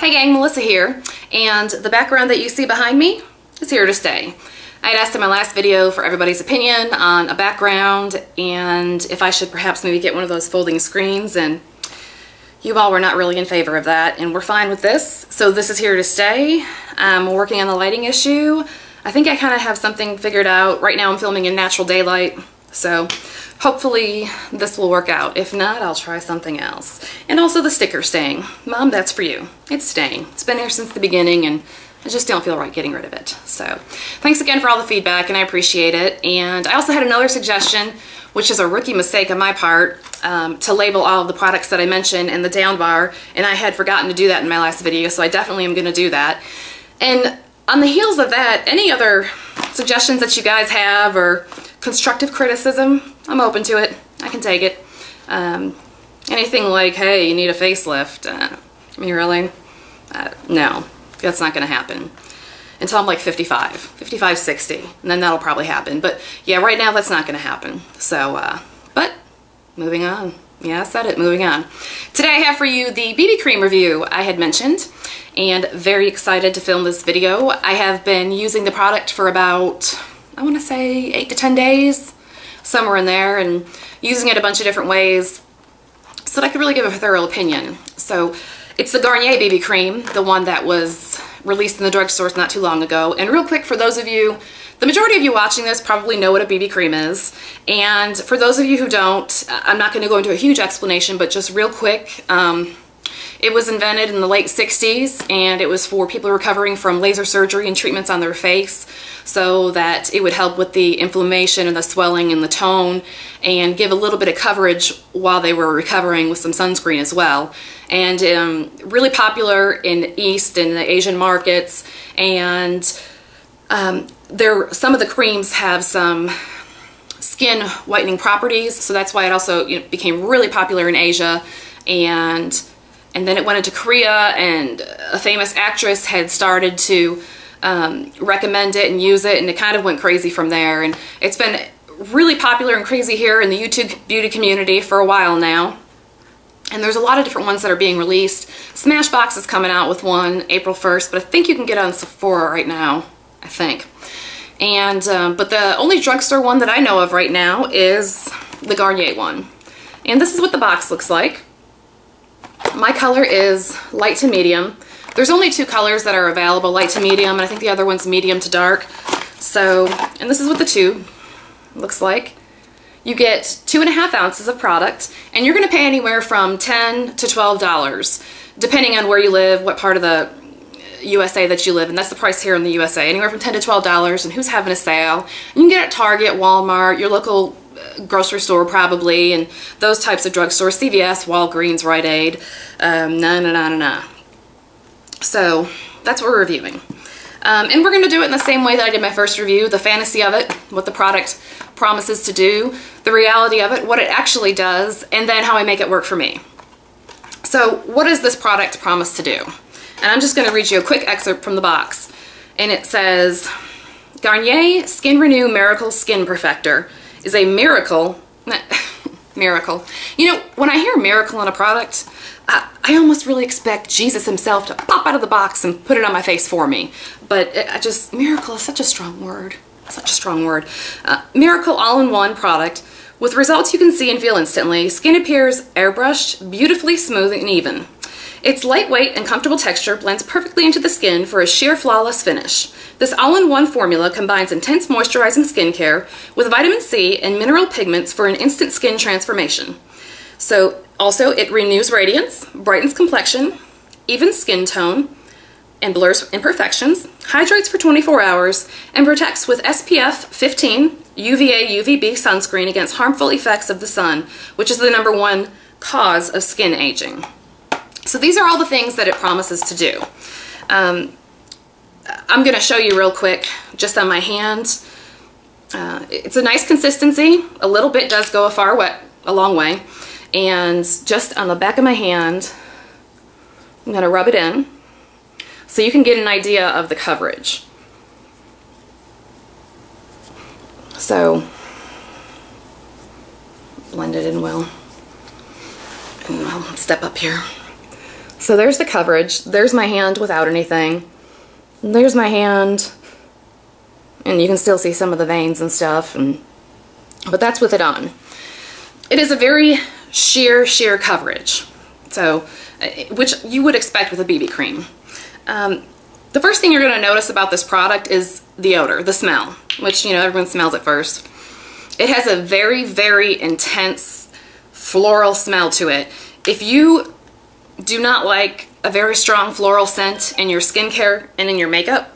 Hey gang, Melissa here, and the background that you see behind me is here to stay. I had asked in my last video for everybody's opinion on a background and if I should perhaps maybe get one of those folding screens, and you all were not really in favor of that, and we're fine with this. So this is here to stay. I'm working on the lighting issue. I think I kind of have something figured out. Right now I'm filming in natural daylight, so hopefully this will work out. If not, I'll try something else. And also the sticker's staying. Mom, that's for you. It's staying. It's been here since the beginning and I just don't feel right getting rid of it. So thanks again for all the feedback and I appreciate it. And I also had another suggestion, which is a rookie mistake on my part, to label all of the products that I mentioned in the down bar, and I had forgotten to do that in my last video, so I definitely am going to do that. And on the heels of that, any other suggestions that you guys have or constructive criticism, I'm open to it. I can take it. Anything like, hey, you need a facelift. I mean, really? No, that's not going to happen until I'm like 55, 60, and then that'll probably happen. But yeah, right now that's not going to happen. So, but moving on. Yeah, I said it, moving on. Today I have for you the BB Cream review I had mentioned, and very excited to film this video. I have been using the product for about, I want to say 8 to 10 days, somewhere in there, and using it a bunch of different ways so that I could really give a thorough opinion. So it's the Garnier BB Cream, the one that was released in the drugstores not too long ago. And real quick, for those of you, the majority of you watching this probably know what a BB cream is. And for those of you who don't, I'm not going to go into a huge explanation, but just real quick, it was invented in the late 60s, and it was for people recovering from laser surgery and treatments on their face, so that it would help with the inflammation and the swelling and the tone, and give a little bit of coverage while they were recovering with some sunscreen as well. And really popular in East and the Asian markets, and some of the creams have some skin whitening properties, so that's why it also became really popular in Asia, and then it went into Korea, and a famous actress had started to recommend it and use it, and it kind of went crazy from there. And it's been really popular and crazy here in the YouTube beauty community for a while now. And there's a lot of different ones that are being released. Smashbox is coming out with one April 1st, but I think you can get it on Sephora right now, I think. And but the only drugstore one that I know of right now is the Garnier one. And this is what the box looks like. My color is light to medium. There's only 2 colors that are available, light to medium, and I think the other one's medium to dark. So, and this is what the tube looks like. You get 2.5 ounces of product, and you're going to pay anywhere from $10 to $12, depending on where you live, what part of the USA that you live in. That's the price here in the USA, anywhere from $10 to $12, and who's having a sale. You can get it at Target, Walmart, your local grocery store probably, and those types of drugstores, CVS, Walgreens, Rite Aid, So that's what we're reviewing. And we're going to do it in the same way that I did my first review, the fantasy of it, what the product promises to do, the reality of it, what it actually does, and then how I make it work for me. So what does this product promise to do? And I'm just going to read you a quick excerpt from the box. And it says, Garnier Skin Renew Miracle Skin Perfector is a miracle. Miracle. You know, when I hear miracle in a product, I almost really expect Jesus himself to pop out of the box and put it on my face for me. But miracle is such a strong word. Such a strong word. Miracle all-in-one product with results you can see and feel instantly. Skin appears airbrushed, beautifully smooth and even. Its lightweight and comfortable texture blends perfectly into the skin for a sheer flawless finish. This all-in-one formula combines intense moisturizing skincare with vitamin C and mineral pigments for an instant skin transformation. So also it renews radiance, brightens complexion, evens skin tone, and blurs imperfections, hydrates for 24 hours, and protects with SPF 15 UVA/UVB sunscreen against harmful effects of the sun, which is the #1 cause of skin aging. So these are all the things that it promises to do. I'm going to show you real quick just on my hand. It's a nice consistency. A little bit does go a long way. And just on the back of my hand, I'm going to rub it in so you can get an idea of the coverage. So blend it in well. And I'll step up here So there's the coverage. There's my hand without anything. There's my hand. And you can still see some of the veins and stuff. But that's with it on. It is a very sheer coverage. So, which you would expect with a BB cream. The first thing you're going to notice about this product is the odor, the smell, which, you know, everyone smells it first. It has a very, very intense floral smell to it. If you do not like a very strong floral scent in your skincare and in your makeup,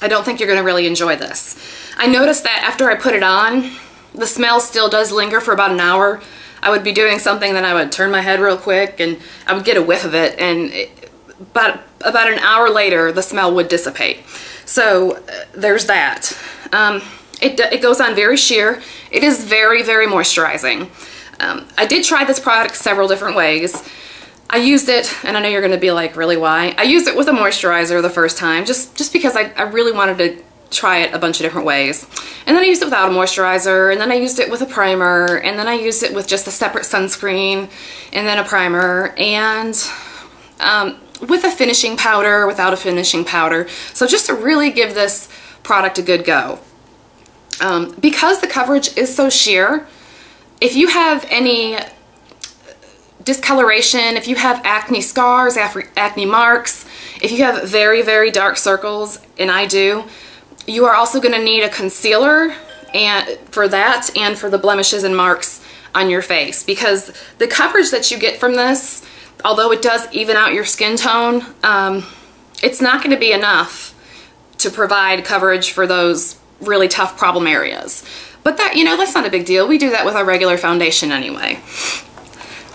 I don't think you're going to really enjoy this. I noticed that after I put it on, the smell still does linger for about an hour. I would be doing something, then I would turn my head real quick and I would get a whiff of it, and about an hour later the smell would dissipate. So there's that. It goes on very sheer. It is very, very moisturizing. I did try this product several different ways. I used it, and I know you're going to be like, really, why? I used it with a moisturizer the first time, just because I really wanted to try it a bunch of different ways. And then I used it without a moisturizer, and then I used it with a primer, and then I used it with just a separate sunscreen, and then a primer, and with a finishing powder, without a finishing powder. So just to really give this product a good go. Because the coverage is so sheer, if you have any discoloration, if you have acne scars, acne marks, if you have very, very dark circles, and I do, you are also going to need a concealer for that and for the blemishes and marks on your face, because the coverage that you get from this, although it does even out your skin tone, it's not going to be enough to provide coverage for those really tough problem areas. But that, you know, that's not a big deal. We do that with our regular foundation anyway.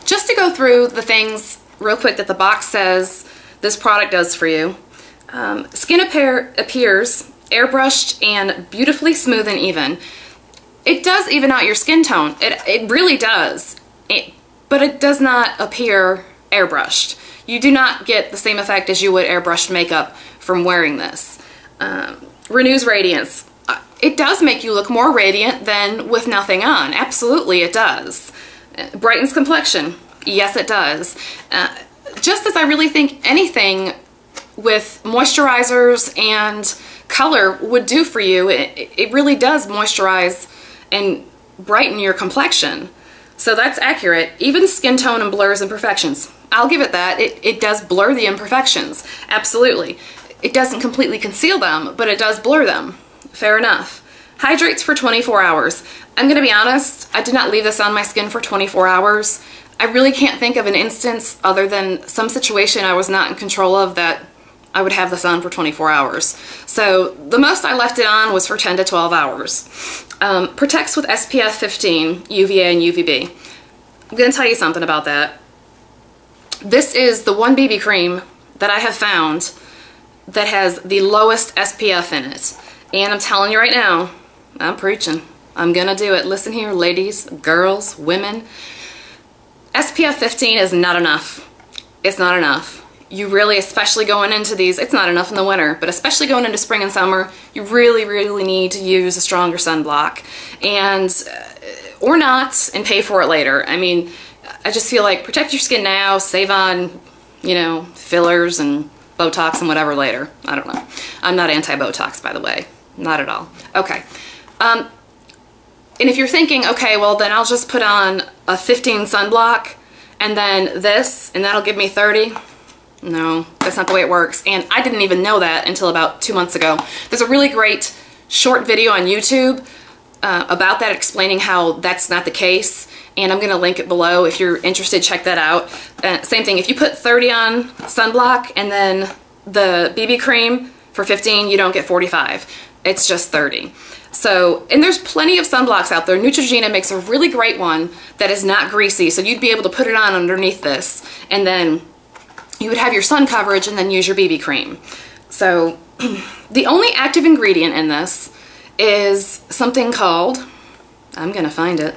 Just to go through the things real quick that the box says this product does for you. Skin appears airbrushed and beautifully smooth and even. It does even out your skin tone. It really does. But it does not appear airbrushed. You do not get the same effect as you would airbrushed makeup from wearing this. Renews radiance. It does make you look more radiant than with nothing on. Absolutely it does. Brightens complexion. Yes, it does. Just as I really think anything with moisturizers and color would do for you, it really does moisturize and brighten your complexion. So that's accurate. Even skin tone and blurs imperfections. I'll give it that. It does blur the imperfections. Absolutely. It doesn't completely conceal them, but it does blur them. Fair enough. Hydrates for 24 hours. I'm going to be honest, I did not leave this on my skin for 24 hours. I really can't think of an instance other than some situation I was not in control of that I would have this on for 24 hours. So the most I left it on was for 10 to 12 hours. Protects with SPF 15, UVA and UVB. I'm going to tell you something about that. This is the one BB cream that I have found that has the lowest SPF in it. And I'm telling you right now, I'm preaching. I'm gonna do it. Listen here, ladies, girls, women. SPF 15 is not enough. It's not enough. You really, especially going into these, it's not enough in the winter, but especially going into spring and summer, you really, really need to use a stronger sunblock. And, or not, and pay for it later. I mean, I just feel like protect your skin now, save on, you know, fillers and Botox and whatever later. I don't know. I'm not anti-Botox, by the way. Not at all. Okay. And if you're thinking, okay, well then I'll just put on a 15 sunblock and then this, and that'll give me 30. No, that's not the way it works. And I didn't even know that until about 2 months ago. There's a really great short video on YouTube about that, explaining how that's not the case. And I'm going to link it below if you're interested. Check that out. Same thing, if you put 30 on sunblock and then the BB cream for 15, you don't get 45. It's just 30. So, and there's plenty of sunblocks out there. Neutrogena makes a really great one that is not greasy, so you'd be able to put it on underneath this, and then you would have your sun coverage and then use your BB cream. So, the only active ingredient in this is something called, I'm gonna find it.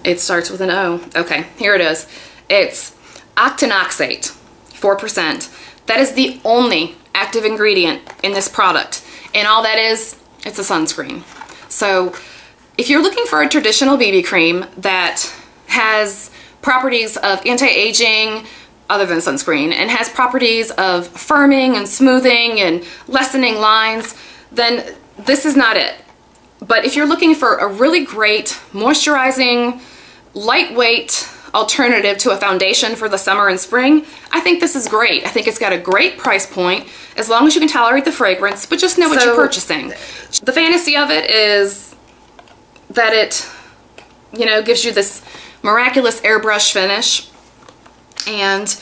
It starts with an O. Okay, here it is. It's octinoxate, 4%. That is the only active ingredient in this product. And all that is, it's a sunscreen. So if you're looking for a traditional BB cream that has properties of anti-aging, other than sunscreen and has properties of firming and smoothing and lessening lines, then this is not it. But if you're looking for a really great moisturizing, lightweight alternative to a foundation for the summer and spring, I think this is great. I think it's got a great price point as long as you can tolerate the fragrance, but just know what you're purchasing. The fantasy of it is that it, you know, gives you this miraculous airbrush finish and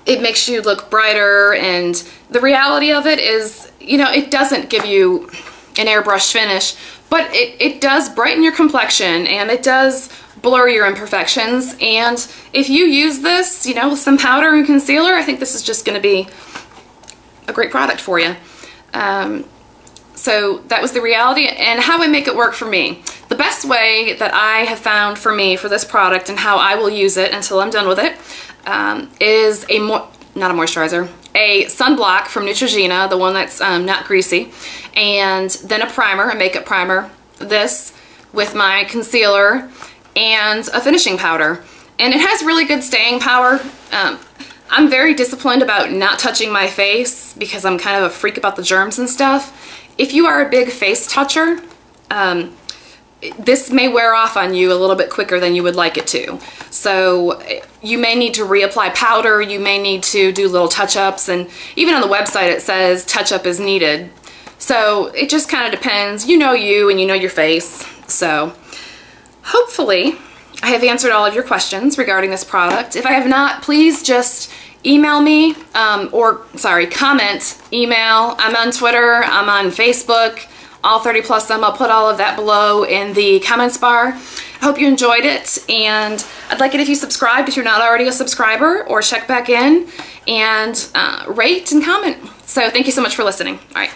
it makes you look brighter, and the reality of it is, you know, it doesn't give you an airbrush finish, but it does brighten your complexion and it does blur your imperfections. And if you use this, you know, with some powder and concealer, I think this is just going to be a great product for you. So that was the reality and how I make it work for me. The best way that I have found for me for this product and how I will use it until I'm done with it is not a moisturizer, a sunblock from Neutrogena, the one that's not greasy, and then a primer, a makeup primer, this with my concealer and a finishing powder. And it has really good staying power. I'm very disciplined about not touching my face because I'm kind of a freak about the germs and stuff. If you are a big face toucher, this may wear off on you a little bit quicker than you would like it to. So you may need to reapply powder, you may need to do little touch-ups, and even on the website it says touch-up is needed. So it just kind of depends. You know you and you know your face. So hopefully I have answered all of your questions regarding this product. If I have not, please just email me, comment, email. I'm on Twitter, I'm on Facebook, all 30 plus them. I'll put all of that below in the comments bar. I hope you enjoyed it, and I'd like it if you subscribed if you're not already a subscriber, or check back in and rate and comment. So thank you so much for listening. All right.